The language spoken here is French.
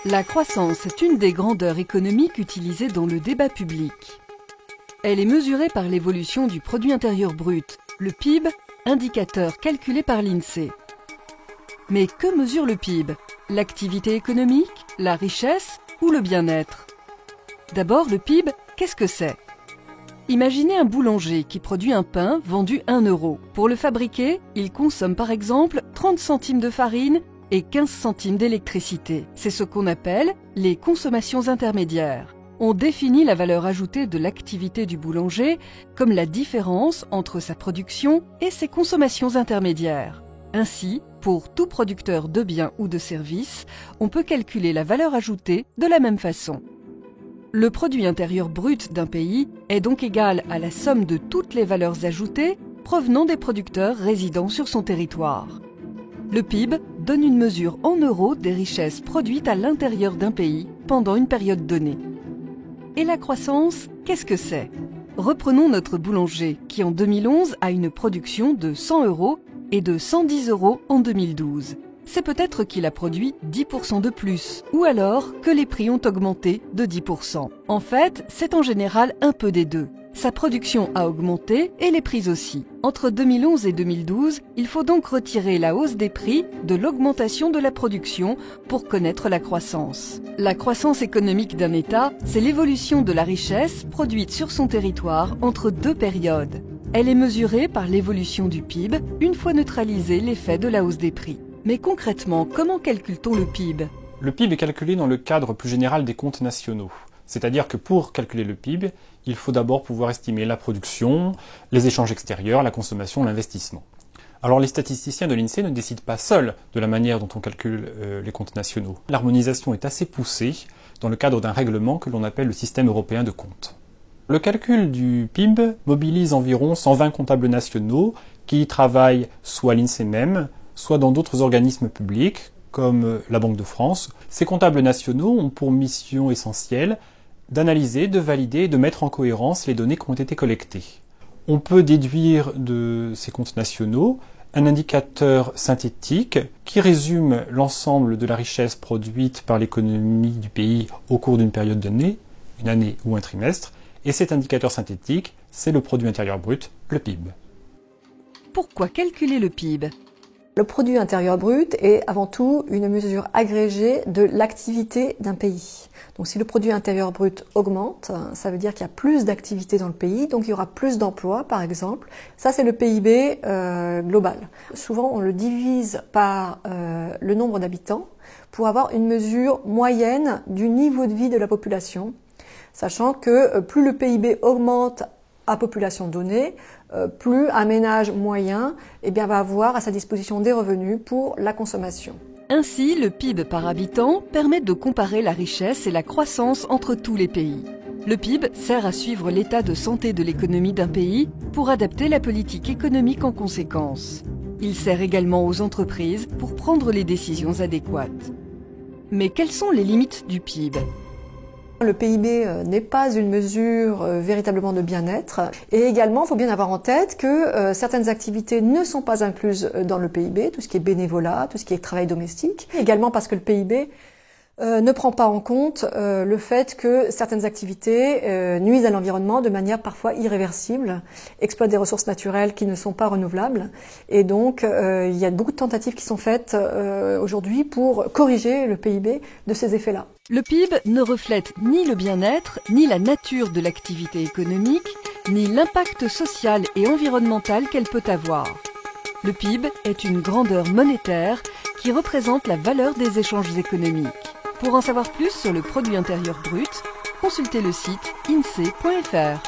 La croissance est une des grandeurs économiques utilisées dans le débat public. Elle est mesurée par l'évolution du produit intérieur brut, le PIB, indicateur calculé par l'INSEE. Mais que mesure le PIB? L'activité économique, la richesse ou le bien-être? D'abord, le PIB, qu'est-ce que c'est? Imaginez un boulanger qui produit un pain vendu 1 euro. Pour le fabriquer, il consomme par exemple 30 centimes de farine et 15 centimes d'électricité. C'est ce qu'on appelle les consommations intermédiaires. On définit la valeur ajoutée de l'activité du boulanger comme la différence entre sa production et ses consommations intermédiaires. Ainsi, pour tout producteur de biens ou de services, on peut calculer la valeur ajoutée de la même façon. Le produit intérieur brut d'un pays est donc égal à la somme de toutes les valeurs ajoutées provenant des producteurs résidant sur son territoire. Le PIB donne une mesure en euros des richesses produites à l'intérieur d'un pays pendant une période donnée. Et la croissance, qu'est-ce que c'est? Reprenons notre boulanger qui en 2011 a une production de 100 euros et de 110 euros en 2012. C'est peut-être qu'il a produit 10% de plus, ou alors que les prix ont augmenté de 10%. En fait, c'est en général un peu des deux. Sa production a augmenté et les prix aussi. Entre 2011 et 2012, il faut donc retirer la hausse des prix de l'augmentation de la production pour connaître la croissance. La croissance économique d'un État, c'est l'évolution de la richesse produite sur son territoire entre deux périodes. Elle est mesurée par l'évolution du PIB une fois neutralisé l'effet de la hausse des prix. Mais concrètement, comment calcule-t-on le PIB? Le PIB est calculé dans le cadre plus général des comptes nationaux. C'est-à-dire que pour calculer le PIB, il faut d'abord pouvoir estimer la production, les échanges extérieurs, la consommation, l'investissement. Alors les statisticiens de l'INSEE ne décident pas seuls de la manière dont on calcule les comptes nationaux. L'harmonisation est assez poussée dans le cadre d'un règlement que l'on appelle le système européen de comptes. Le calcul du PIB mobilise environ 120 comptables nationaux qui travaillent soit à l'INSEE même, soit dans d'autres organismes publics, comme la Banque de France. Ces comptables nationaux ont pour mission essentielle d'analyser, de valider et de mettre en cohérence les données qui ont été collectées. On peut déduire de ces comptes nationaux un indicateur synthétique qui résume l'ensemble de la richesse produite par l'économie du pays au cours d'une période donnée, une année ou un trimestre, et cet indicateur synthétique, c'est le produit intérieur brut, le PIB. Pourquoi calculer le PIB? Le produit intérieur brut est avant tout une mesure agrégée de l'activité d'un pays. Donc si le produit intérieur brut augmente, ça veut dire qu'il y a plus d'activité dans le pays, donc il y aura plus d'emplois par exemple. Ça c'est le PIB global. Souvent on le divise par le nombre d'habitants pour avoir une mesure moyenne du niveau de vie de la population, sachant que plus le PIB augmente à population donnée, plus un ménage moyen va avoir à sa disposition des revenus pour la consommation. Ainsi, le PIB par habitant permet de comparer la richesse et la croissance entre tous les pays. Le PIB sert à suivre l'état de santé de l'économie d'un pays pour adapter la politique économique en conséquence. Il sert également aux entreprises pour prendre les décisions adéquates. Mais quelles sont les limites du PIB ? Le PIB n'est pas une mesure véritablement de bien-être. Et également, il faut bien avoir en tête que certaines activités ne sont pas incluses dans le PIB, tout ce qui est bénévolat, tout ce qui est travail domestique. Également parce que le PIB ne prend pas en compte le fait que certaines activités nuisent à l'environnement de manière parfois irréversible, exploitent des ressources naturelles qui ne sont pas renouvelables. Et donc, il y a beaucoup de tentatives qui sont faites aujourd'hui pour corriger le PIB de ces effets-là. Le PIB ne reflète ni le bien-être, ni la nature de l'activité économique, ni l'impact social et environnemental qu'elle peut avoir. Le PIB est une grandeur monétaire qui représente la valeur des échanges économiques. Pour en savoir plus sur le produit intérieur brut, consultez le site insee.fr.